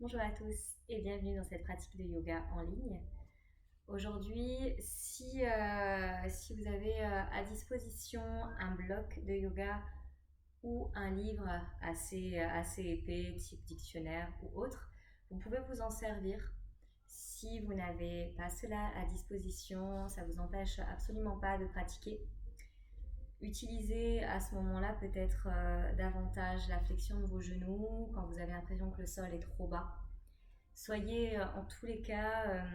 Bonjour à tous et bienvenue dans cette pratique de yoga en ligne. Aujourd'hui, si vous avez à disposition un bloc de yoga ou un livre assez épais, type dictionnaire ou autre, vous pouvez vous en servir. Si vous n'avez pas cela à disposition, ça ne vous empêche absolument pas de pratiquer. Utilisez à ce moment-là peut-être davantage la flexion de vos genoux quand vous avez l'impression que le sol est trop bas. Soyez en tous les cas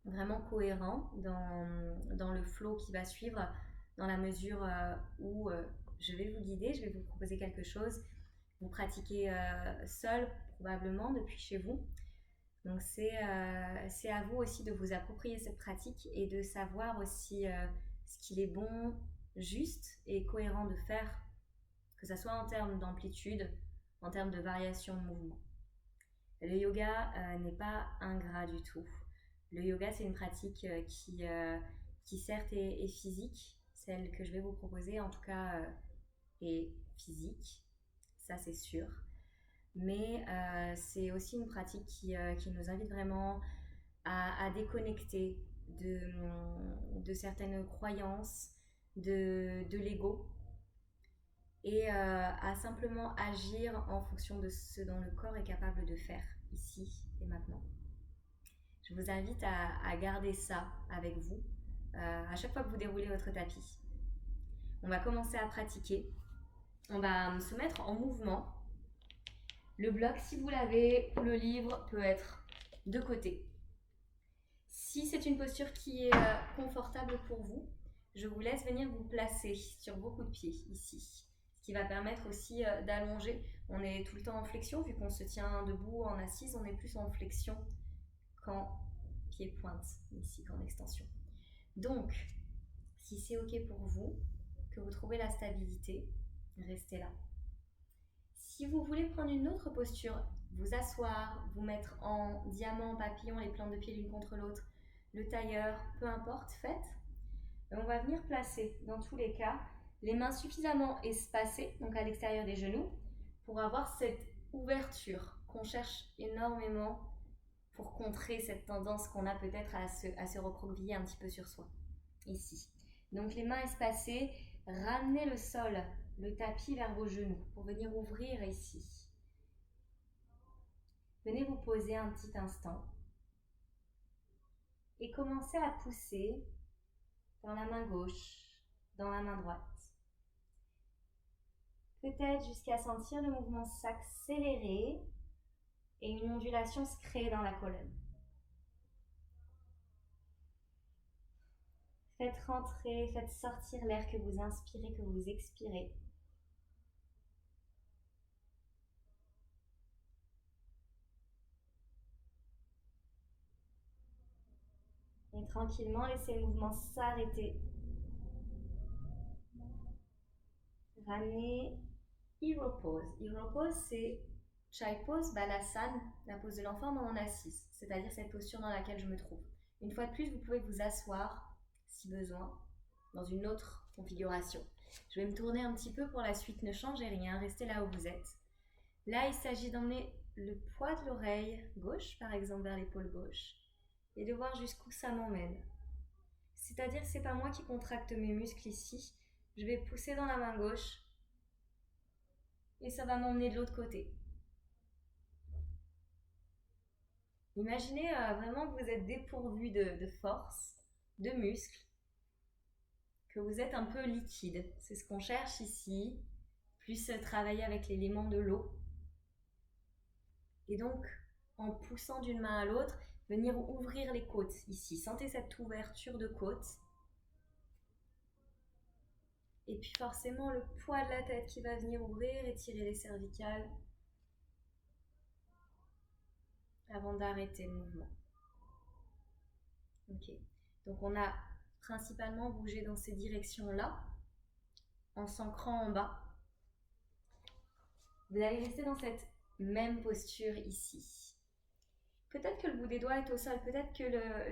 vraiment cohérent dans le flow qui va suivre, dans la mesure où je vais vous guider, je vais vous proposer quelque chose. Vous pratiquez seul probablement depuis chez vous. Donc c'est à vous aussi de vous approprier cette pratique et de savoir aussi ce qu'il est bon, juste et cohérent de faire, que ce soit en termes d'amplitude, en termes de variation de mouvement. Le yoga n'est pas ingrat du tout. Le yoga, c'est une pratique qui certes est physique. Celle que je vais vous proposer, en tout cas, est physique. Ça, c'est sûr. Mais c'est aussi une pratique qui nous invite vraiment à déconnecter de certaines croyances, de l'ego, et à simplement agir en fonction de ce dont le corps est capable de faire ici et maintenant. Je vous invite à garder ça avec vous à chaque fois que vous déroulez votre tapis. On va commencer à pratiquer. On va se mettre en mouvement. Le bloc, si vous l'avez, ou le livre peut être de côté. Si c'est une posture qui est confortable pour vous, je vous laisse venir vous placer sur vos coups de pied ici. Ce qui va permettre aussi d'allonger. On est tout le temps en flexion, vu qu'on se tient debout en assise, on est plus en flexion qu'en pied-pointe, ici qu'en extension. Donc, si c'est OK pour vous, que vous trouvez la stabilité, restez là. Si vous voulez prendre une autre posture, vous asseoir, vous mettre en diamant, papillon, les plantes de pied l'une contre l'autre, le tailleur, peu importe, faites. Et on va venir placer, dans tous les cas, les mains suffisamment espacées, donc à l'extérieur des genoux, pour avoir cette ouverture qu'on cherche énormément pour contrer cette tendance qu'on a peut-être à se recroqueviller un petit peu sur soi, ici. Donc les mains espacées, ramenez le sol, le tapis vers vos genoux pour venir ouvrir ici. Venez vous poser un petit instant et commencez à pousser dans la main gauche, dans la main droite. Peut-être jusqu'à sentir le mouvement s'accélérer et une ondulation se créer dans la colonne. Faites rentrer, faites sortir l'air que vous inspirez, que vous expirez. Et tranquillement, laissez le mouvement s'arrêter. Ramenez Hero Pose. Hero Pose, c'est Chai Pose, Balasana, la pose de l'enfant mais en assise, c'est-à-dire cette posture dans laquelle je me trouve. Une fois de plus, vous pouvez vous asseoir, si besoin, dans une autre configuration. Je vais me tourner un petit peu pour la suite, ne changez rien, restez là où vous êtes. Là, il s'agit d'emmener le poids de l'oreille gauche, par exemple, vers l'épaule gauche, et de voir jusqu'où ça m'emmène. C'est-à-dire que ce n'est pas moi qui contracte mes muscles ici, je vais pousser dans la main gauche, et ça va m'emmener de l'autre côté. Imaginez vraiment que vous êtes dépourvu de force, de muscles, que vous êtes un peu liquide. C'est ce qu'on cherche ici, plus travailler avec l'élément de l'eau. Et donc, en poussant d'une main à l'autre, venir ouvrir les côtes ici. Sentez cette ouverture de côtes. Et puis forcément, le poids de la tête qui va venir ouvrir et tirer les cervicales avant d'arrêter le mouvement. Ok. Donc on a principalement bougé dans ces directions-là, en s'ancrant en bas. Vous allez rester dans cette même posture ici. Peut-être que le bout des doigts est au sol, peut-être que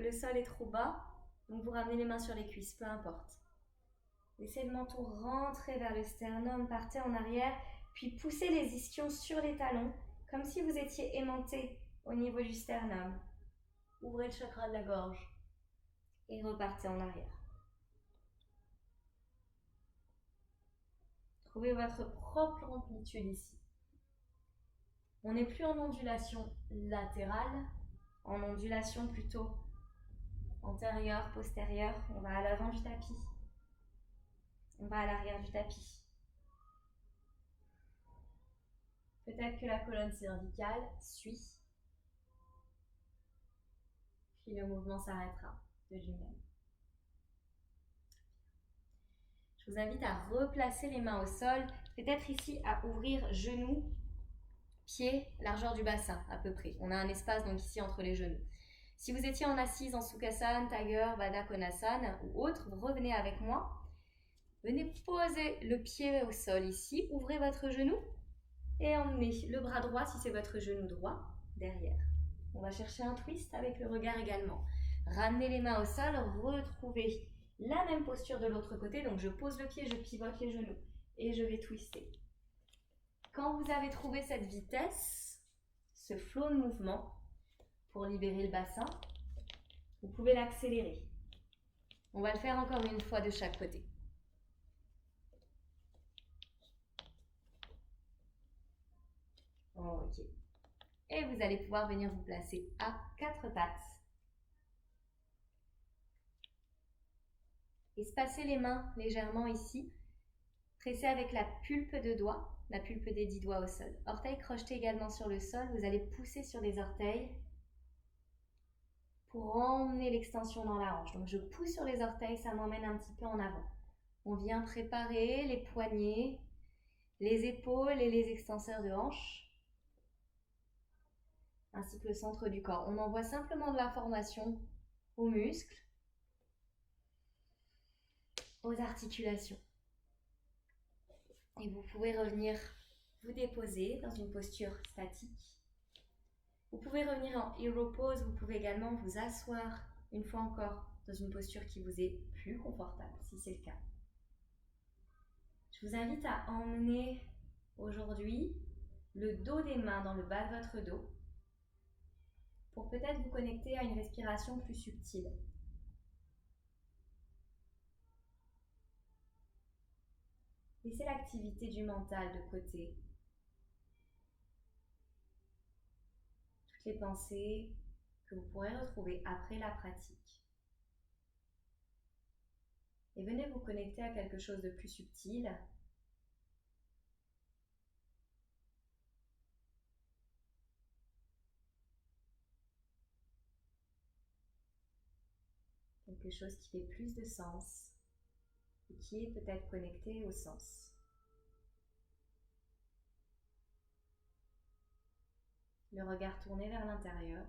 le sol est trop bas, donc vous ramenez les mains sur les cuisses, peu importe. Laissez le menton rentrer vers le sternum, partez en arrière, puis poussez les ischions sur les talons, comme si vous étiez aimanté au niveau du sternum. Ouvrez le chakra de la gorge et repartez en arrière. Trouvez votre propre amplitude ici. On n'est plus en ondulation latérale, en ondulation plutôt antérieure, postérieure. On va à l'avant du tapis. On va à l'arrière du tapis. Peut-être que la colonne cervicale suit. Puis le mouvement s'arrêtera de lui-même. Je vous invite à replacer les mains au sol. Peut-être ici à ouvrir genoux, pieds, largeur du bassin à peu près. On a un espace donc ici entre les genoux. Si vous étiez en assise, en Sukhasana, Tiger, Baddha Konasana ou autre, vous revenez avec moi. Venez poser le pied au sol ici, ouvrez votre genou et emmenez le bras droit, si c'est votre genou droit, derrière. On va chercher un twist avec le regard également. Ramenez les mains au sol, retrouvez la même posture de l'autre côté. Donc je pose le pied, je pivote les genoux et je vais twister. Quand vous avez trouvé cette vitesse, ce flow de mouvement, pour libérer le bassin, vous pouvez l'accélérer. On va le faire encore une fois de chaque côté. Ok. Et vous allez pouvoir venir vous placer à 4 pattes. Espacez les mains légèrement ici. Pressez avec la pulpe de doigts, la pulpe des 10 doigts au sol. Orteils crochetés également sur le sol. Vous allez pousser sur les orteils pour emmener l'extension dans la hanche. Donc je pousse sur les orteils, ça m'emmène un petit peu en avant. On vient préparer les poignets, les épaules et les extenseurs de hanche, ainsi que le centre du corps. On envoie simplement de l'information aux muscles, aux articulations. Et vous pouvez revenir vous déposer dans une posture statique. Vous pouvez revenir en hero pose, vous pouvez également vous asseoir une fois encore dans une posture qui vous est plus confortable, si c'est le cas. Je vous invite à emmener aujourd'hui le dos des mains dans le bas de votre dos pour peut-être vous connecter à une respiration plus subtile. Laissez l'activité du mental de côté. Toutes les pensées que vous pourrez retrouver après la pratique. Et venez vous connecter à quelque chose de plus subtil. Quelque chose qui fait plus de sens et qui est peut-être connecté au sens. Le regard tourné vers l'intérieur.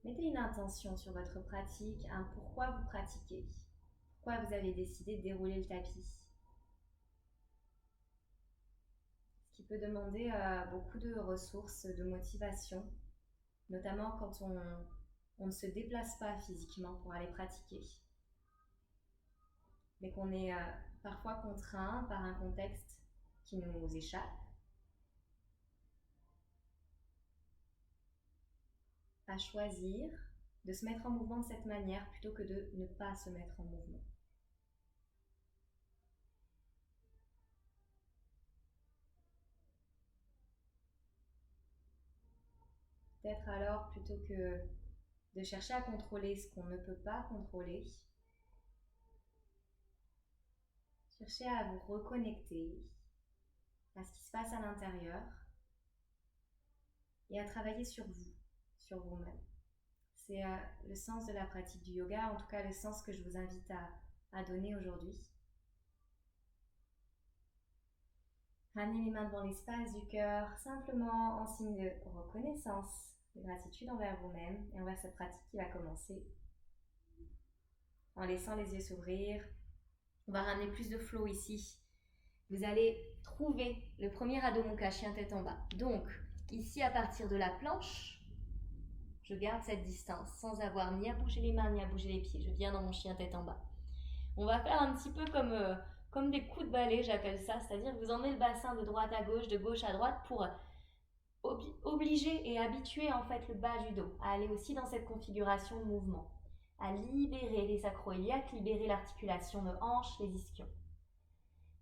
Mettez une intention sur votre pratique, un pourquoi vous pratiquez, pourquoi vous avez décidé de dérouler le tapis. Ce qui peut demander beaucoup de ressources, de motivation, notamment quand on ne se déplace pas physiquement pour aller pratiquer, mais qu'on est parfois contraint par un contexte qui nous échappe, à choisir de se mettre en mouvement de cette manière plutôt que de ne pas se mettre en mouvement. Peut-être alors, plutôt que de chercher à contrôler ce qu'on ne peut pas contrôler, cherchez à vous reconnecter à ce qui se passe à l'intérieur et à travailler sur vous, sur vous-même. C'est le sens de la pratique du yoga, en tout cas le sens que je vous invite à donner aujourd'hui. Ramenez les mains devant l'espace du cœur, simplement en signe de reconnaissance, de gratitude envers vous-même et envers cette pratique qui va commencer. En laissant les yeux s'ouvrir, on va ramener plus de flow ici. Vous allez trouver le premier Adho Mukha, chien tête en bas. Donc, ici à partir de la planche, je garde cette distance sans avoir ni à bouger les mains ni à bouger les pieds. Je viens dans mon chien tête en bas. On va faire un petit peu comme comme des coups de balai, j'appelle ça, c'est-à-dire que vous emmenez le bassin de droite à gauche, de gauche à droite pour obliger et habituer en fait le bas du dos à aller aussi dans cette configuration de mouvement, à libérer les sacro-iliaques, libérer l'articulation de hanche, les ischions.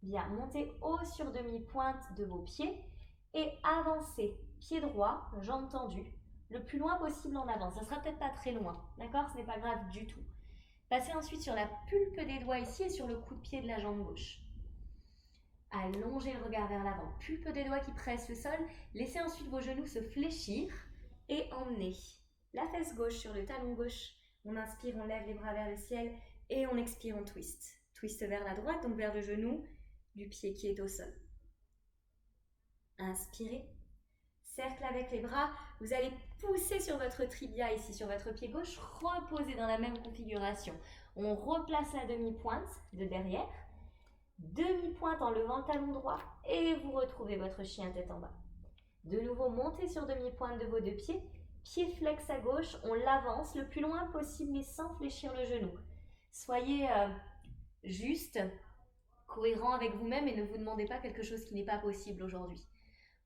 Bien, montez haut sur demi-pointe de vos pieds et avancez, pied droit, jambes tendues, le plus loin possible en avant. Ça sera peut-être pas très loin, d'accord? Ce n'est pas grave du tout. Passez ensuite sur la pulpe des doigts ici et sur le coup de pied de la jambe gauche. Allongez le regard vers l'avant, pulpe des doigts qui pressent le sol. Laissez ensuite vos genoux se fléchir et emmenez la fesse gauche sur le talon gauche. On inspire, on lève les bras vers le ciel et on expire, on twist. Twist vers la droite, donc vers le genou du pied qui est au sol. Inspirez. Cercle avec les bras. Vous allez pousser sur votre tibia ici, sur votre pied gauche. Reposez dans la même configuration. On replace la demi-pointe de derrière. Demi-pointe en levant le talon droit et vous retrouvez votre chien tête en bas. De nouveau, montez sur demi-pointe de vos deux pieds. Pied flex à gauche, on l'avance le plus loin possible mais sans fléchir le genou. Soyez juste, cohérent avec vous-même et ne vous demandez pas quelque chose qui n'est pas possible aujourd'hui.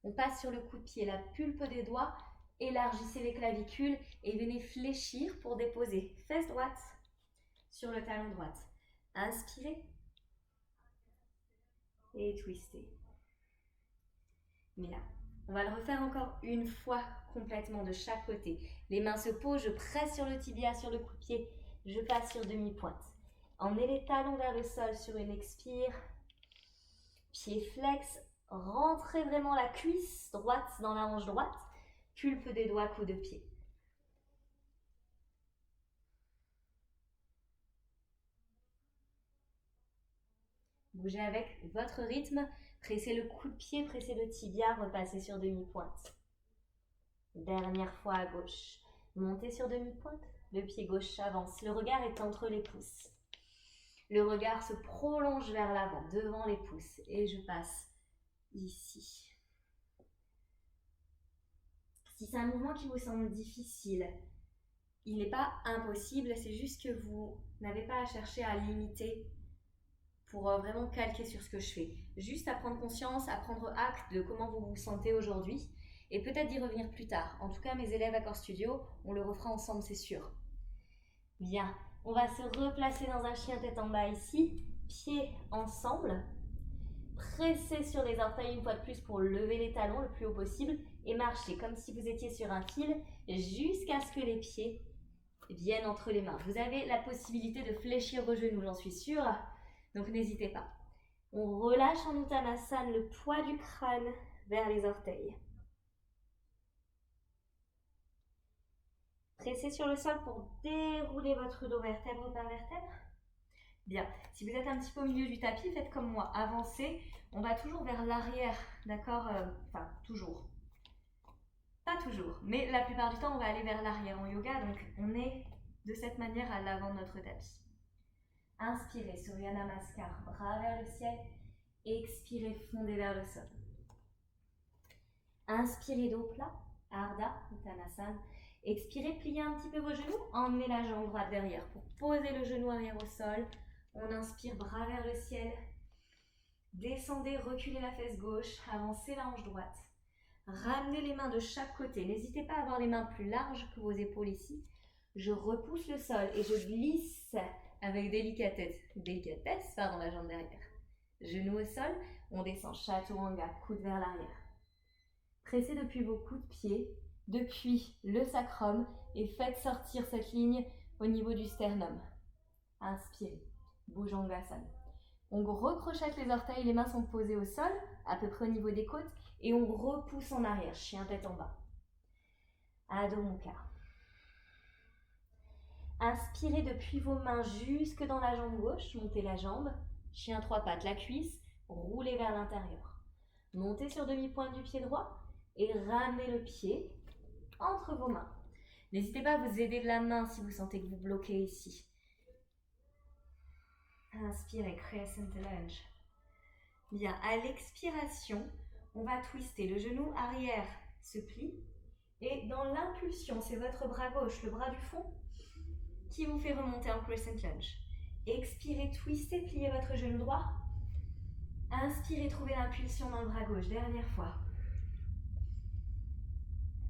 On passe sur le coup de pied, la pulpe des doigts, élargissez les clavicules et venez fléchir pour déposer fesse droite sur le talon droit. Inspirez. Et twister. Bien, on va le refaire encore une fois complètement de chaque côté. Les mains se posent, je presse sur le tibia, sur le coup de pied, je passe sur demi-pointe. Emmenez les talons vers le sol sur une expire. Pied flex, rentrez vraiment la cuisse droite dans la hanche droite. Pulpe des doigts, coup de pied. Bougez avec votre rythme, pressez le coup de pied, pressez le tibia, repassez sur demi-pointe. Dernière fois à gauche. Montez sur demi-pointe, le pied gauche avance, le regard est entre les pouces. Le regard se prolonge vers l'avant, devant les pouces, et je passe ici. Si c'est un mouvement qui vous semble difficile, il n'est pas impossible, c'est juste que vous n'avez pas à chercher à l'imiter pour vraiment calquer sur ce que je fais. Juste à prendre conscience, à prendre acte de comment vous vous sentez aujourd'hui et peut-être d'y revenir plus tard. En tout cas, mes élèves à Core Studio, on le refera ensemble, c'est sûr. Bien, on va se replacer dans un chien tête en bas ici, pieds ensemble. Pressez sur les orteils une fois de plus pour lever les talons le plus haut possible et marchez comme si vous étiez sur un fil jusqu'à ce que les pieds viennent entre les mains. Vous avez la possibilité de fléchir vos genoux, j'en suis sûre. Donc n'hésitez pas. On relâche en Uttanasana le poids du crâne vers les orteils. Pressez sur le sol pour dérouler votre dos vertèbre par vertèbre. Bien, si vous êtes un petit peu au milieu du tapis, faites comme moi, avancez. On va toujours vers l'arrière, d'accord? Enfin, toujours. Pas toujours, mais la plupart du temps, on va aller vers l'arrière en yoga. Donc, on est de cette manière à l'avant de notre tapis. Inspirez, Surya Namaskar, bras vers le ciel. Expirez, fondez vers le sol. Inspirez, dos plat, Ardha, Uttanasana. Expirez, pliez un petit peu vos genoux, emmenez la jambe droite derrière pour poser le genou arrière au sol. On inspire, bras vers le ciel. Descendez, reculez la fesse gauche, avancez la hanche droite. Ramenez les mains de chaque côté. N'hésitez pas à avoir les mains plus larges que vos épaules ici. Je repousse le sol et je glisse avec délicatesse, la jambe derrière. Genou au sol, on descend Chaturanga, coude vers l'arrière. Pressez depuis vos coups de pied, depuis le sacrum et faites sortir cette ligne au niveau du sternum. Inspirez, Bhujangasana. On recrochette les orteils, les mains sont posées au sol, à peu près au niveau des côtes, et on repousse en arrière, chien tête en bas. Adho Mukha. Inspirez depuis vos mains jusque dans la jambe gauche, montez la jambe, chien trois pattes, la cuisse, roulez vers l'intérieur. Montez sur demi-pointe du pied droit et ramenez le pied entre vos mains. N'hésitez pas à vous aider de la main si vous sentez que vous bloquez ici. Inspirez, Crescent Lunge. Bien, à l'expiration, on va twister. Le genou arrière se plie et dans l'impulsion, c'est votre bras gauche, le bras du fond, qui vous fait remonter en Crescent Lunge. Expirez, twistez, pliez votre genou droit. Inspirez, trouvez l'impulsion dans le bras gauche. Dernière fois.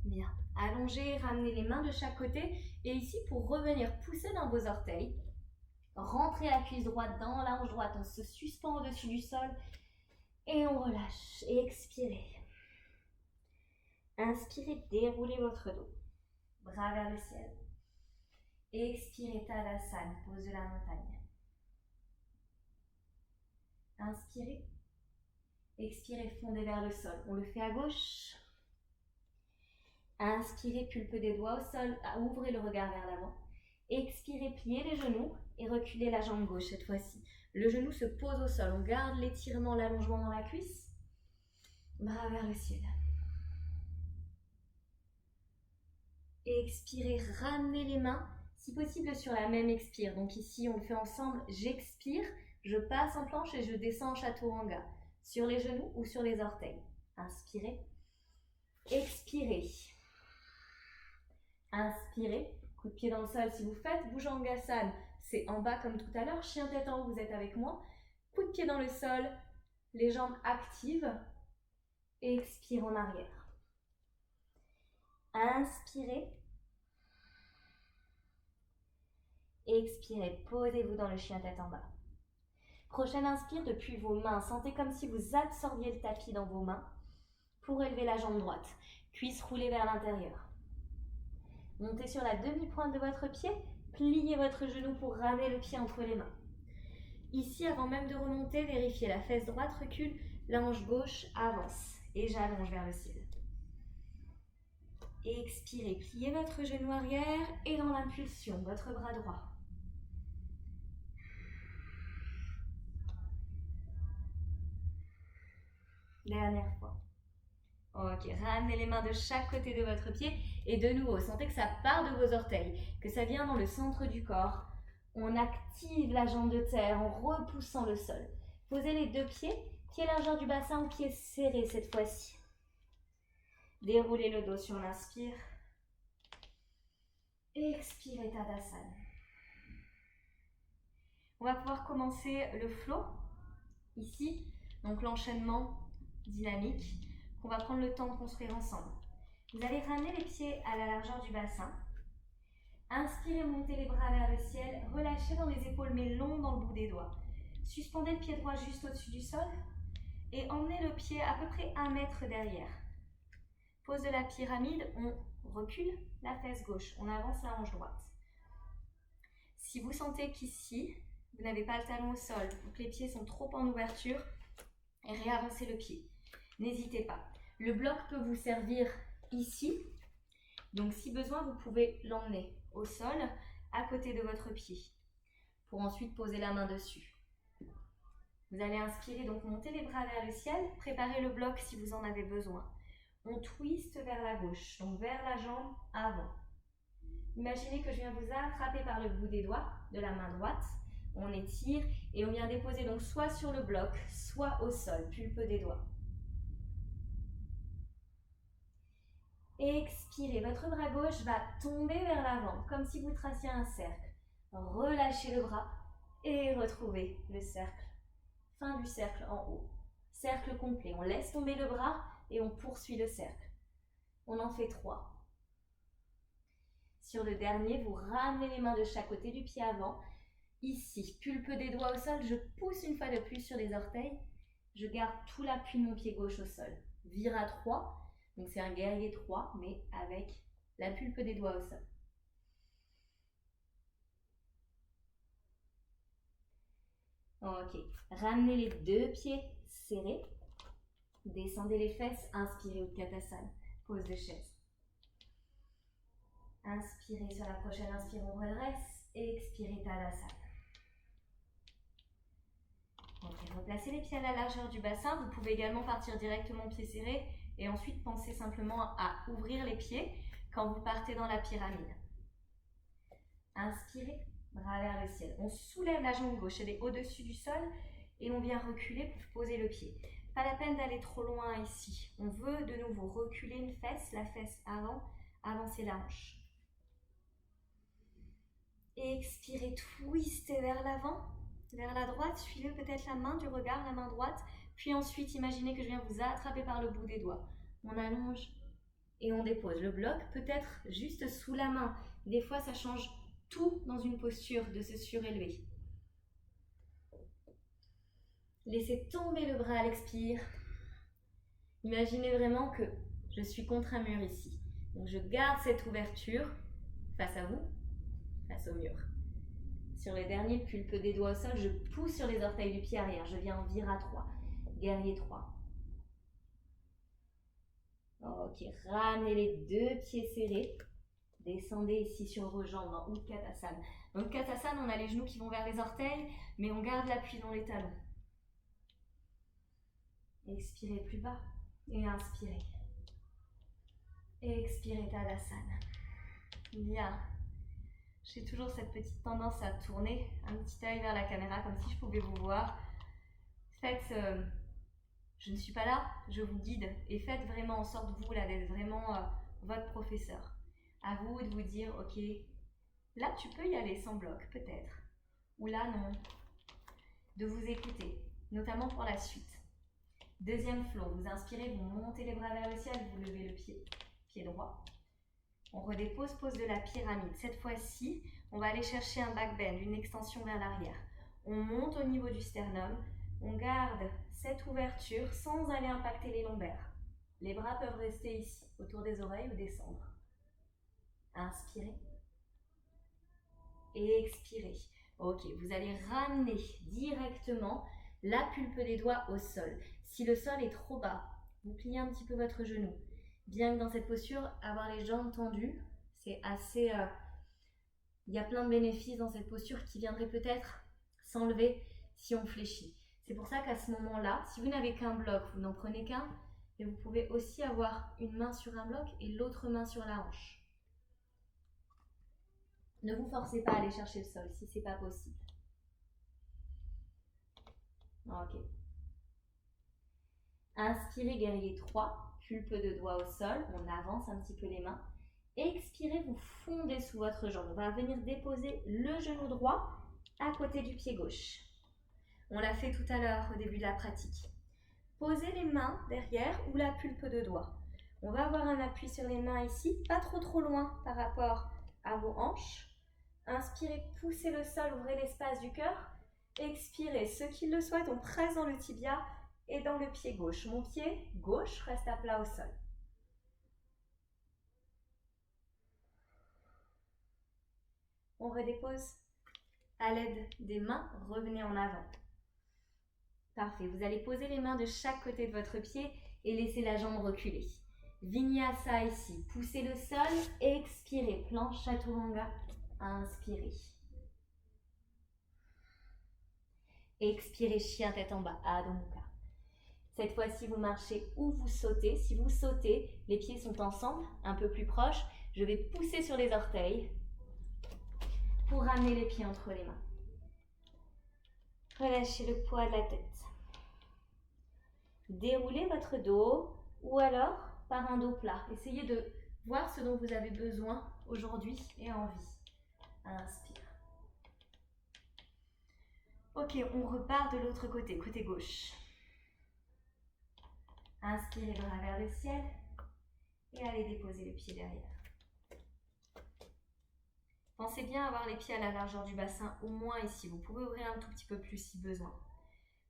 Bien. Allongez, ramenez les mains de chaque côté. Et ici, pour revenir pousser dans vos orteils, rentrez la cuisse droite dans la hanche droite. On se suspend au-dessus du sol. Et on relâche. Et expirez. Inspirez, déroulez votre dos. Bras vers le ciel. Expirez, Tadasana, pose de la montagne. Inspirez. Expirez, fondez vers le sol. On le fait à gauche. Inspirez, pulpe des doigts au sol. Ouvrez le regard vers l'avant. Expirez, pliez les genoux et reculez la jambe gauche cette fois-ci. Le genou se pose au sol. On garde l'étirement, l'allongement dans la cuisse. Bras vers le ciel. Expirez, ramenez les mains, si possible sur la même expire. Donc ici, on le fait ensemble. J'expire, je passe en planche et je descends en chaturanga. Sur les genoux ou sur les orteils. Inspirez. Expirez. Inspirez. Coup de pied dans le sol si vous faites. Bhujangasana, c'est en bas comme tout à l'heure. Chien tête en haut, vous êtes avec moi. Coup de pied dans le sol. Les jambes actives. Expire en arrière. Inspirez. Expirez. Posez-vous dans le chien tête en bas. Prochaine inspire depuis vos mains. Sentez comme si vous absorbiez le tapis dans vos mains pour élever la jambe droite. Cuisse roulée vers l'intérieur. Montez sur la demi-pointe de votre pied. Pliez votre genou pour ramener le pied entre les mains. Ici, avant même de remonter, vérifiez la fesse droite recule, la hanche gauche avance. Et j'allonge vers le ciel. Expirez, pliez votre genou arrière et dans l'impulsion, votre bras droit. Dernière fois. Ok, ramenez les mains de chaque côté de votre pied et de nouveau, sentez que ça part de vos orteils, que ça vient dans le centre du corps. On active la jambe de terre en repoussant le sol. Posez les deux pieds, pied largeur du bassin ou pied serré cette fois-ci. Déroulez le dos sur l'inspire. Expirez, Tadasana. On va pouvoir commencer le flow ici, donc l'enchaînement dynamique qu'on va prendre le temps de construire ensemble. Vous allez ramener les pieds à la largeur du bassin. Inspirez, montez les bras vers le ciel. Relâchez dans les épaules mais long dans le bout des doigts. Suspendez le pied droit juste au-dessus du sol et emmenez le pied à peu près 1 mètre derrière. Pose de la pyramide, on recule la fesse gauche, on avance la hanche droite. Si vous sentez qu'ici, vous n'avez pas le talon au sol ou que les pieds sont trop en ouverture, réavancez le pied. N'hésitez pas. Le bloc peut vous servir ici. Donc si besoin, vous pouvez l'emmener au sol à côté de votre pied pour ensuite poser la main dessus. Vous allez inspirer, donc monter les bras vers le ciel. Préparez le bloc si vous en avez besoin. On twist vers la gauche, donc vers la jambe avant. Imaginez que je viens vous attraper par le bout des doigts de la main droite. On étire et on vient déposer donc soit sur le bloc, soit au sol, pulpe des doigts. Expirez, votre bras gauche va tomber vers l'avant, comme si vous traciez un cercle. Relâchez le bras et retrouvez le cercle. Fin du cercle en haut. Cercle complet. On laisse tomber le bras et on poursuit le cercle. On en fait 3. Sur le dernier, vous ramenez les mains de chaque côté du pied avant. Ici, pulpe des doigts au sol, je pousse une fois de plus sur les orteils. Je garde tout l'appui de mon pied gauche au sol. Vire à 3. Donc c'est un guerrier 3, mais avec la pulpe des doigts au sol. Ok, ramenez les deux pieds serrés. Descendez les fesses, inspirez Utkatasana, pose de chaise. Inspirez sur la prochaine inspire, on redresse. Et expirez Tadasana. Ok, replacez les pieds à la largeur du bassin. Vous pouvez également partir directement pieds serrés. Et ensuite, pensez simplement à ouvrir les pieds quand vous partez dans la pyramide. Inspirez, bras vers le ciel. On soulève la jambe gauche, elle est au-dessus du sol et on vient reculer pour poser le pied. Pas la peine d'aller trop loin ici. On veut de nouveau reculer une fesse, la fesse avant, avancer la hanche. Expirez, twistez vers l'avant, vers la droite. Suivez peut-être la main du regard, la main droite. Puis ensuite, imaginez que je viens vous attraper par le bout des doigts. On allonge et on dépose. Le bloc peut être juste sous la main. Des fois, ça change tout dans une posture de se surélever. Laissez tomber le bras à l'expire. Imaginez vraiment que je suis contre un mur ici. Donc je garde cette ouverture face à vous, face au mur. Sur les derniers pulpes des doigts au sol, je pousse sur les orteils du pied arrière. Je viens en vira 3. Guerrier 3. Ok, ramenez les deux pieds serrés. Descendez ici sur vos jambes en Utkatasana. Dans Utkatasana, on a les genoux qui vont vers les orteils, mais on garde l'appui dans les talons. Expirez plus bas et inspirez. Expirez Tadasana. Bien. J'ai toujours cette petite tendance à tourner un petit œil vers la caméra comme si je pouvais vous voir. Faites, je ne suis pas là, je vous guide et faites vraiment en sorte, vous là, d'être vraiment votre professeur. À vous de vous dire, ok, là tu peux y aller sans bloc peut-être, ou là non. De vous écouter, notamment pour la suite. Deuxième flow, vous inspirez, vous montez les bras vers le ciel, vous levez le pied droit. On redépose, pose de la pyramide. Cette fois-ci, on va aller chercher un back bend, une extension vers l'arrière. On monte au niveau du sternum, on garde cette ouverture sans aller impacter les lombaires. Les bras peuvent rester ici, autour des oreilles ou descendre. Inspirez. Et expirez. Ok, vous allez ramener directement la pulpe des doigts au sol. Si le sol est trop bas, vous pliez un petit peu votre genou. Bien que dans cette posture, avoir les jambes tendues, c'est assez... il y a plein de bénéfices dans cette posture qui viendraient peut-être s'enlever si on fléchit. C'est pour ça qu'à ce moment-là, si vous n'avez qu'un bloc, vous n'en prenez qu'un, et vous pouvez aussi avoir une main sur un bloc et l'autre main sur la hanche. Ne vous forcez pas à aller chercher le sol si ce n'est pas possible. Ok. Inspirez, guerrier 3, pulpe de doigts au sol, on avance un petit peu les mains. Expirez, vous fondez sous votre jambe. On va venir déposer le genou droit à côté du pied gauche. On l'a fait tout à l'heure au début de la pratique. Posez les mains derrière ou la pulpe de doigts. On va avoir un appui sur les mains ici, pas trop loin par rapport à vos hanches. Inspirez, poussez le sol, ouvrez l'espace du cœur. Expirez, ceux qui le souhaitent, on presse dans le tibia et dans le pied gauche. Mon pied gauche reste à plat au sol. On redépose à l'aide des mains, revenez en avant. Parfait, vous allez poser les mains de chaque côté de votre pied et laisser la jambe reculer. Vinyasa ici, poussez le sol, expirez, planche chaturanga, inspirez. Expirez, chien tête en bas, Adho Mukha. Cette fois-ci, vous marchez ou vous sautez. Si vous sautez, les pieds sont ensemble, un peu plus proches. Je vais pousser sur les orteils pour ramener les pieds entre les mains. Relâchez le poids de la tête. Déroulez votre dos ou alors par un dos plat. Essayez de voir ce dont vous avez besoin aujourd'hui et envie. Inspire. Ok, on repart de l'autre côté, côté gauche. Inspirez, bras vers le ciel et allez déposer les pieds derrière. Pensez bien à avoir les pieds à la largeur du bassin, au moins ici. Vous pouvez ouvrir un tout petit peu plus si besoin.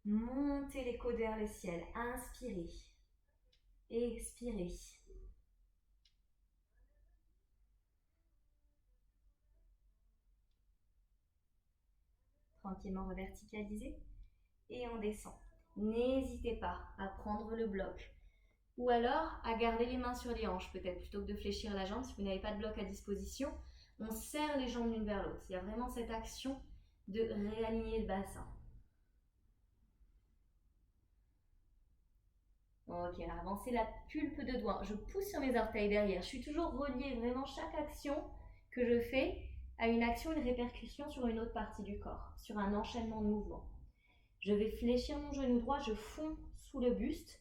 Montez les coudes vers le ciel. Inspirez. Expirez. Tranquillement reverticalisez et on descend. N'hésitez pas à prendre le bloc ou alors à garder les mains sur les hanches peut-être plutôt que de fléchir la jambe. Si vous n'avez pas de bloc à disposition, on serre les jambes l'une vers l'autre. Il y a vraiment cette action de réaligner le bassin. Ok, avancez la pulpe de doigt. Je pousse sur mes orteils derrière. Je suis toujours reliée. Vraiment, chaque action que je fais a une action, une répercussion sur une autre partie du corps, sur un enchaînement de mouvements. Je vais fléchir mon genou droit. Je fonds sous le buste.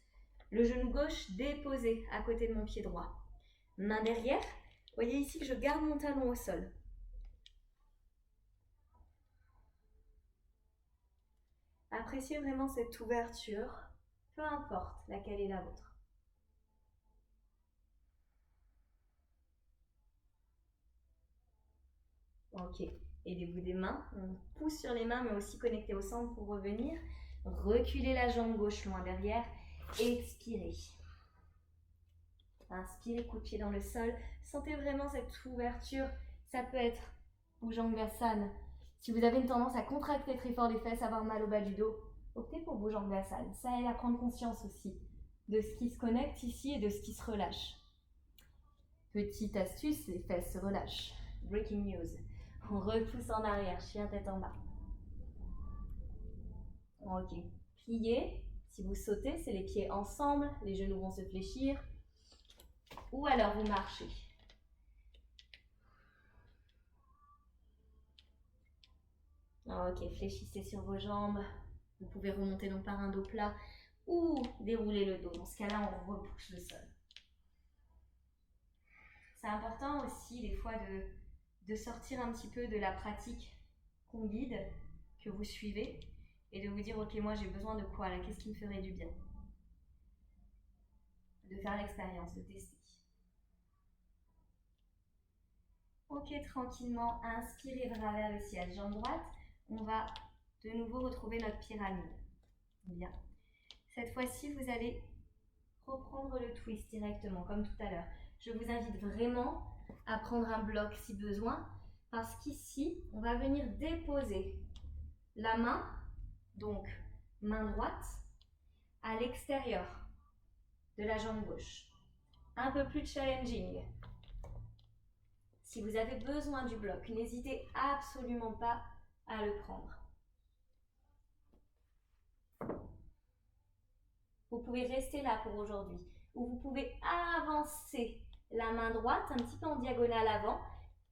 Le genou gauche déposé à côté de mon pied droit. Main derrière. Voyez ici que je garde mon talon au sol. Appréciez vraiment cette ouverture peu importe laquelle est la vôtre. Ok, aidez-vous des mains, on pousse sur les mains mais aussi connecté au centre pour revenir. Reculez la jambe gauche loin derrière, expirez. Inspirez, coup de pied dans le sol, sentez vraiment cette ouverture, ça peut être Bhujangasana. Si vous avez une tendance à contracter très fort les fesses, avoir mal au bas du dos, optez pour Bhujangasana. Ça aide à prendre conscience aussi de ce qui se connecte ici et de ce qui se relâche. Petite astuce, les fesses se relâchent. Breaking news. On repousse en arrière, chien tête en bas. Ok. Pliez. Si vous sautez, c'est les pieds ensemble, les genoux vont se fléchir. Ou alors vous marchez. Ok, fléchissez sur vos jambes. Vous pouvez remonter donc par un dos plat ou dérouler le dos. Dans ce cas-là, on repousse le sol. C'est important aussi des fois de sortir un petit peu de la pratique qu'on guide, que vous suivez, et de vous dire, ok, moi j'ai besoin de quoi là? Qu'est-ce qui me ferait du bien? De faire l'expérience, de tester. Ok, tranquillement, inspirez, bras vers le ciel, jambe droite. On va de nouveau retrouver notre pyramide. Bien. Cette fois-ci, vous allez reprendre le twist directement, comme tout à l'heure. Je vous invite vraiment à prendre un bloc si besoin, parce qu'ici, on va venir déposer la main, donc main droite, à l'extérieur de la jambe gauche. Un peu plus challenging. Si vous avez besoin du bloc, n'hésitez absolument pas à le prendre. Vous pouvez rester là pour aujourd'hui, ou vous pouvez avancer la main droite un petit peu en diagonale avant,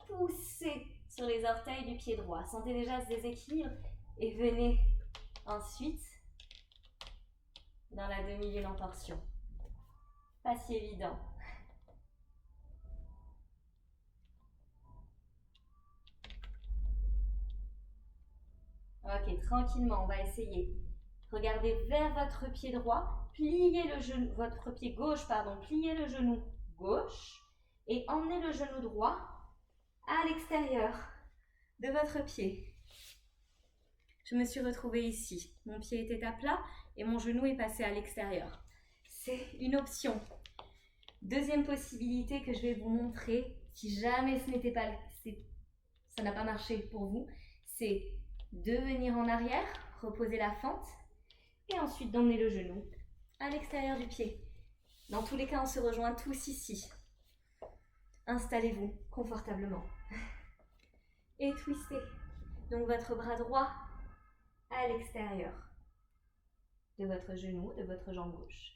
pousser sur les orteils du pied droit. Sentez déjà ce déséquilibre et venez ensuite dans la demi-lune en torsion. Pas si évident. Ok, tranquillement, on va essayer. Regardez vers votre pied droit, pliez le genou, votre pied gauche, pardon, pliez le genou gauche et emmenez le genou droit à l'extérieur de votre pied. Je me suis retrouvée ici. Mon pied était à plat et mon genou est passé à l'extérieur. C'est une option. Deuxième possibilité que je vais vous montrer, si jamais ça n'a pas marché pour vous, c'est de venir en arrière, reposer la fente et ensuite d'emmener le genou à l'extérieur du pied. Dans tous les cas, on se rejoint tous ici. Installez-vous confortablement. Et twistez. Donc votre bras droit à l'extérieur de votre genou, de votre jambe gauche.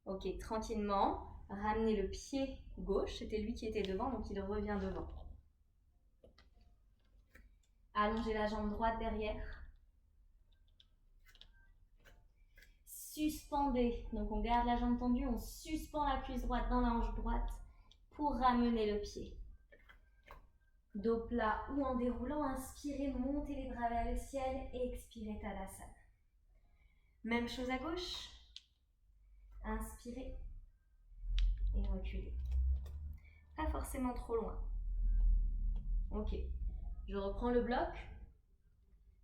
Ok, tranquillement, ramenez le pied gauche, c'était lui qui était devant, donc il revient devant. Allongez la jambe droite derrière. Suspendez, donc on garde la jambe tendue, on suspend la cuisse droite dans la hanche droite pour ramener le pied. Dos plat ou en déroulant, inspirez, montez les bras vers le ciel et expirez Tadasana. Même chose à gauche. Inspirez et reculez. Pas forcément trop loin. Ok, je reprends le bloc.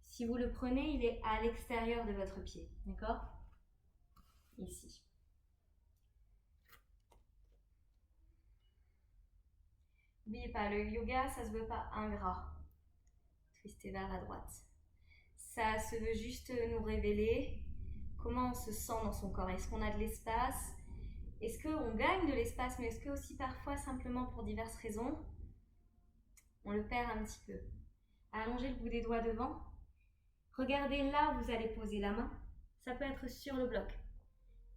Si vous le prenez, il est à l'extérieur de votre pied, d'accord? Ici. N'oubliez pas, le yoga, ça se veut pas ingrat. Twistez vers la droite. Ça se veut juste nous révéler comment on se sent dans son corps. Est-ce qu'on a de l'espace? Est-ce qu'on gagne de l'espace? Mais est-ce que aussi parfois, simplement pour diverses raisons, on le perd un petit peu? Allongez le bout des doigts devant. Regardez là où vous allez poser la main. Ça peut être sur le bloc.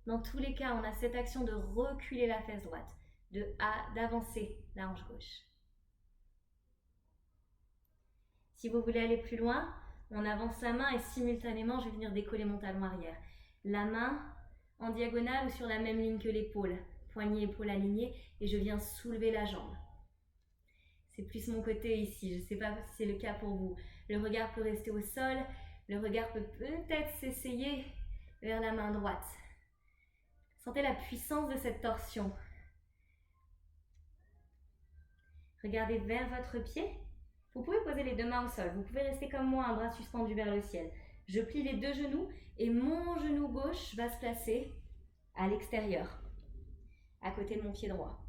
Dans tous les cas, on a cette action de reculer la fesse droite, d'avancer la hanche gauche. Si vous voulez aller plus loin, on avance la main et simultanément, je vais venir décoller mon talon arrière. La main en diagonale ou sur la même ligne que l'épaule poignet, épaule alignée et je viens soulever la jambe. C'est plus mon côté ici, je ne sais pas si c'est le cas pour vous. Le regard peut rester au sol, le regard peut peut-être s'essayer vers la main droite. Sentez la puissance de cette torsion. Regardez vers votre pied. Vous pouvez poser les deux mains au sol. Vous pouvez rester comme moi, un bras suspendu vers le ciel. Je plie les deux genoux et mon genou gauche va se placer à l'extérieur, à côté de mon pied droit.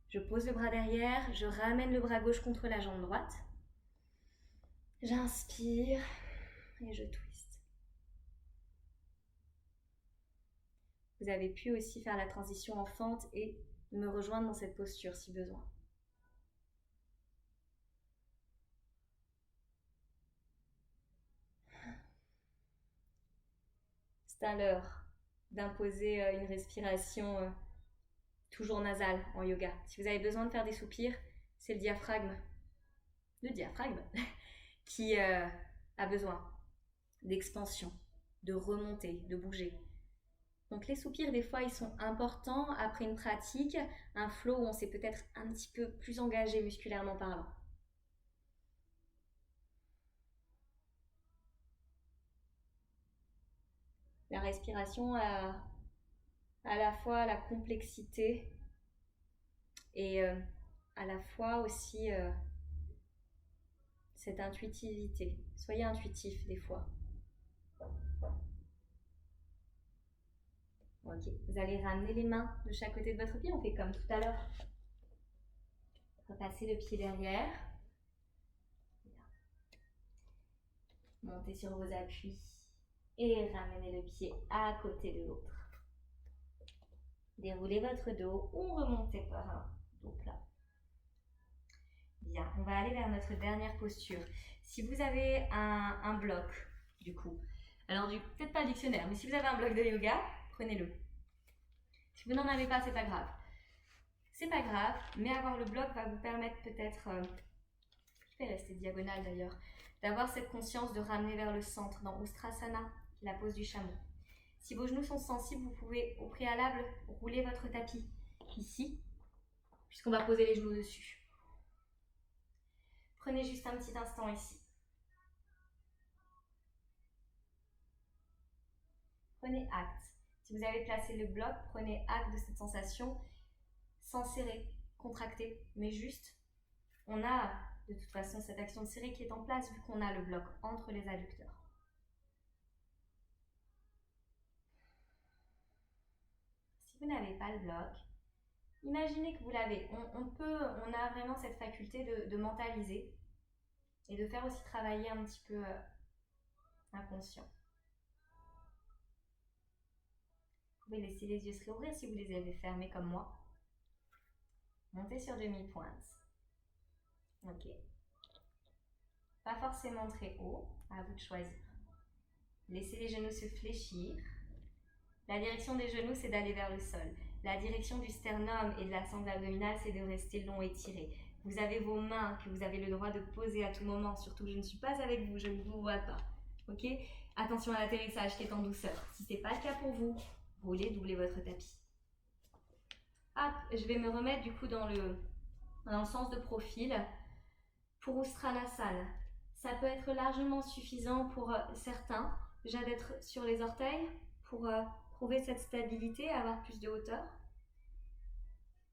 Je pose le bras derrière, je ramène le bras gauche contre la jambe droite. J'inspire et je twist. Vous avez pu aussi faire la transition en fente et me rejoindre dans cette posture si besoin. C'est à l'heure d'imposer une respiration toujours nasale en yoga. Si vous avez besoin de faire des soupirs, c'est le diaphragme qui a besoin d'expansion, de remonter, de bouger. Donc les soupirs, des fois, ils sont importants après une pratique, un flow où on s'est peut-être un petit peu plus engagé musculairement parlant. La respiration a à la fois la complexité et à la fois aussi cette intuitivité. Soyez intuitif des fois. Ok, vous allez ramener les mains de chaque côté de votre pied, on fait comme tout à l'heure. Repassez le pied derrière. Montez sur vos appuis et ramenez le pied à côté de l'autre. Déroulez votre dos ou remontez par un dos plat. Bien, on va aller vers notre dernière posture. Si vous avez un bloc, du coup, alors peut-être pas le dictionnaire, mais si vous avez un bloc de yoga, prenez-le. Si vous n'en avez pas, c'est pas grave. C'est pas grave, mais avoir le bloc va vous permettre peut-être, je vais rester diagonale d'ailleurs, d'avoir cette conscience de ramener vers le centre dans Ustrasana, la pose du chameau. Si vos genoux sont sensibles, vous pouvez au préalable rouler votre tapis ici, puisqu'on va poser les genoux dessus. Prenez juste un petit instant ici. Prenez acte. Si vous avez placé le bloc, prenez acte de cette sensation sans serrer, contracter, mais juste, on a de toute façon cette action de serrer qui est en place vu qu'on a le bloc entre les adducteurs. Si vous n'avez pas le bloc, imaginez que vous l'avez. On a vraiment cette faculté de mentaliser et de faire aussi travailler un petit peu inconscient. Vous pouvez laisser les yeux se réouvrir si vous les avez fermés comme moi. Montez sur demi-pointe. Ok. Pas forcément très haut, à vous de choisir. Laissez les genoux se fléchir. La direction des genoux, c'est d'aller vers le sol. La direction du sternum et de la sangle abdominale, c'est de rester long et étiré. Vous avez vos mains que vous avez le droit de poser à tout moment, surtout je ne suis pas avec vous, je ne vous vois pas. Ok? Attention à l'atterrissage qui est en douceur. Si ce n'est pas le cas pour vous, roulez, doublez votre tapis. Hop, je vais me remettre du coup dans le sens de profil pour Ustrasana. Ça peut être largement suffisant pour certains, déjà d'être sur les orteils pour trouver cette stabilité, avoir plus de hauteur.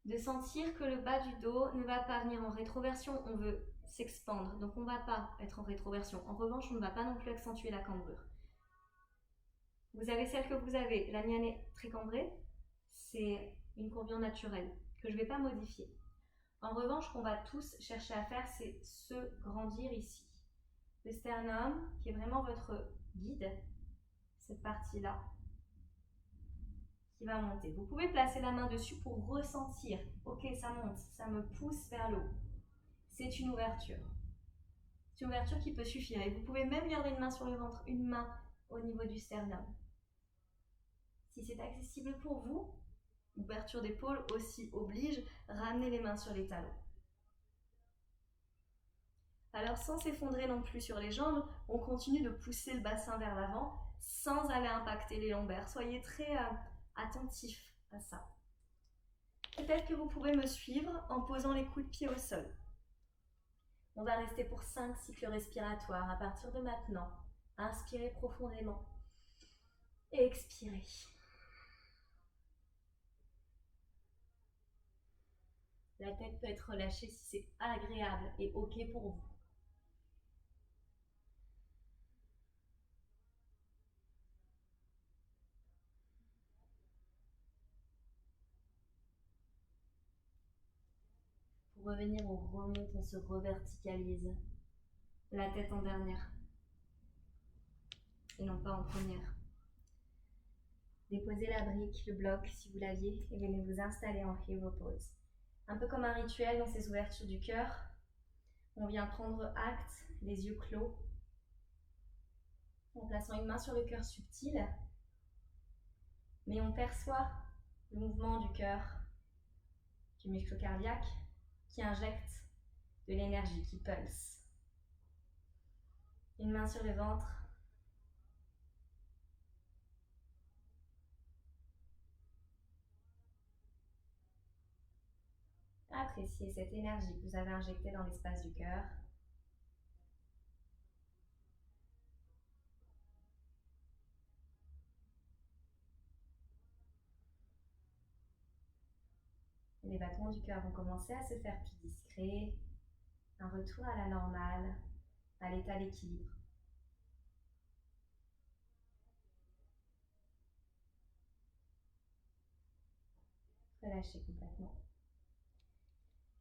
De sentir que le bas du dos ne va pas venir en rétroversion, on veut s'expandre, donc on ne va pas être en rétroversion. En revanche, on ne va pas non plus accentuer la cambrure. Vous avez celle que vous avez, la mienne est très cambrée, c'est une courbure naturelle que je ne vais pas modifier. En revanche, ce qu'on va tous chercher à faire, c'est se grandir ici. Le sternum, qui est vraiment votre guide, cette partie-là, qui va monter. Vous pouvez placer la main dessus pour ressentir. Ok, ça monte, ça me pousse vers le haut. C'est une ouverture. C'est une ouverture qui peut suffire. Et vous pouvez même garder une main sur le ventre, une main au niveau du sternum. Si c'est accessible pour vous, ouverture d'épaule aussi oblige, ramenez les mains sur les talons. Alors sans s'effondrer non plus sur les jambes, on continue de pousser le bassin vers l'avant sans aller impacter les lombaires. Soyez très attentif à ça. Peut-être que vous pouvez me suivre en posant les coudes de pied au sol. On va rester pour 5 cycles respiratoires à partir de maintenant. Inspirez profondément et expirez. La tête peut être relâchée si c'est agréable et ok pour vous. Pour revenir, on remonte, on se reverticalise. La tête en dernière et non pas en première. Déposez la brique, le bloc si vous l'aviez et venez vous installer en Hero Pose. Un peu comme un rituel dans ces ouvertures du cœur, on vient prendre acte, les yeux clos, en plaçant une main sur le cœur subtil, mais on perçoit le mouvement du cœur, du muscle cardiaque, qui injecte de l'énergie, qui pulse. Une main sur le ventre. Appréciez cette énergie que vous avez injectée dans l'espace du cœur. Les battements du cœur vont commencer à se faire plus discrets. Un retour à la normale, à l'état d'équilibre. Relâchez complètement.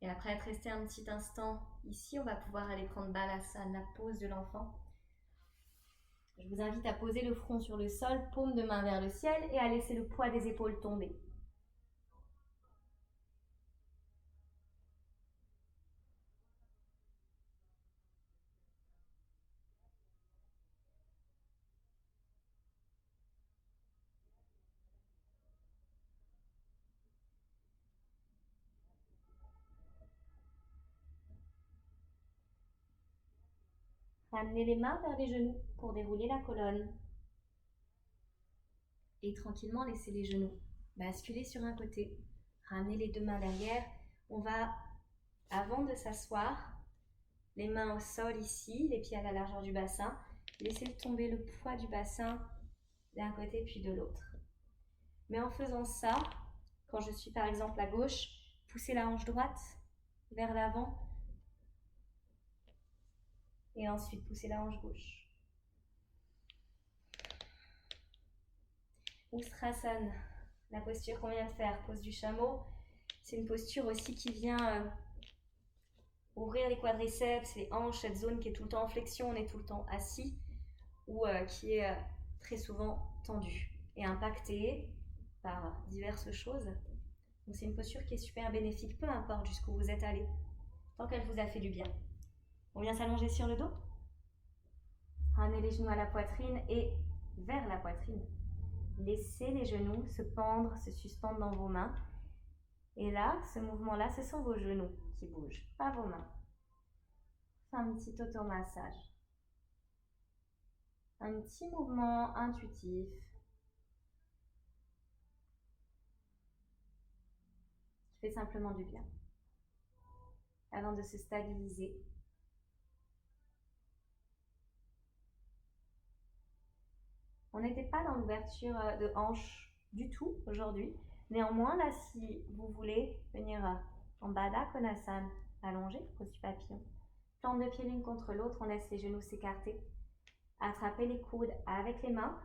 Et après être resté un petit instant ici, on va pouvoir aller prendre Balasana, la pose de l'enfant. Je vous invite à poser le front sur le sol, paume de main vers le ciel et à laisser le poids des épaules tomber. Ramenez les mains vers les genoux pour dérouler la colonne. Et tranquillement, laissez les genoux basculer sur un côté. Ramenez les deux mains derrière. On va, avant de s'asseoir, les mains au sol ici, les pieds à la largeur du bassin. Laissez tomber le poids du bassin d'un côté puis de l'autre. Mais en faisant ça, quand je suis par exemple à gauche, poussez la hanche droite vers l'avant et ensuite poussez la hanche gauche. Ustrasana, la posture qu'on vient de faire, pose du chameau, c'est une posture aussi qui vient ouvrir les quadriceps, les hanches, cette zone qui est tout le temps en flexion, on est tout le temps assis, ou qui est très souvent tendue et impactée par diverses choses. Donc c'est une posture qui est super bénéfique, peu importe jusqu'où vous êtes allé, tant qu'elle vous a fait du bien. On vient s'allonger sur le dos. Ramenez les genoux à la poitrine et vers la poitrine. Laissez les genoux se pendre, se suspendre dans vos mains. Et là, ce mouvement-là, ce sont vos genoux qui bougent, pas vos mains. Un petit automassage. Un petit mouvement intuitif. Qui fait simplement du bien. Avant de se stabiliser. On n'était pas dans l'ouverture de hanche du tout aujourd'hui. Néanmoins, là, si vous voulez venir en Baddha Konasana, allongé, pose du papillon. Plante de pieds l'une contre l'autre, on laisse les genoux s'écarter. Attrapez les coudes avec les mains.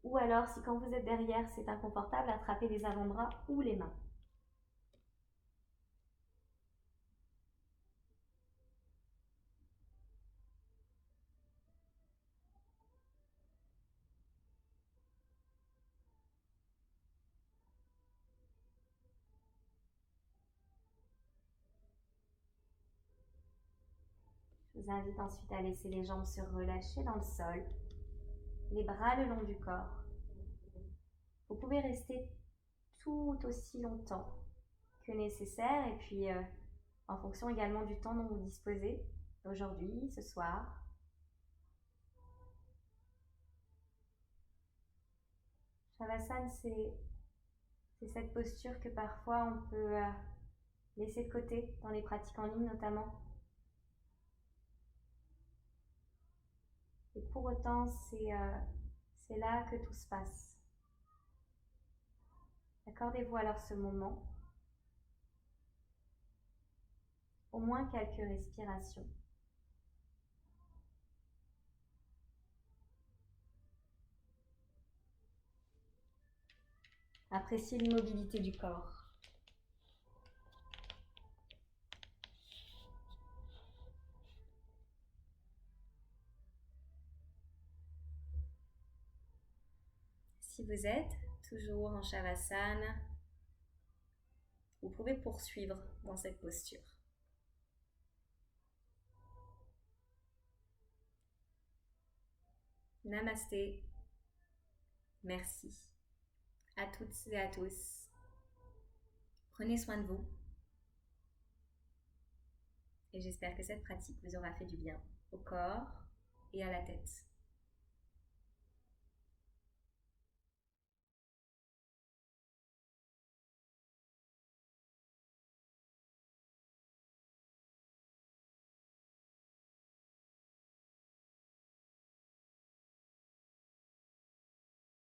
Ou alors, si quand vous êtes derrière, c'est inconfortable, attrapez les avant-bras ou les mains. Je vous invite ensuite à laisser les jambes se relâcher dans le sol, les bras le long du corps. Vous pouvez rester tout aussi longtemps que nécessaire et puis en fonction également du temps dont vous disposez aujourd'hui, ce soir. Shavasana, c'est C'est cette posture que parfois on peut laisser de côté dans les pratiques en ligne notamment. Et pour autant, c'est là que tout se passe. Accordez-vous alors ce moment, au moins quelques respirations. Appréciez l'immobilité du corps. Si vous êtes toujours en Shavasana, vous pouvez poursuivre dans cette posture. Namasté. Merci à toutes et à tous. Prenez soin de vous. Et j'espère que cette pratique vous aura fait du bien au corps et à la tête.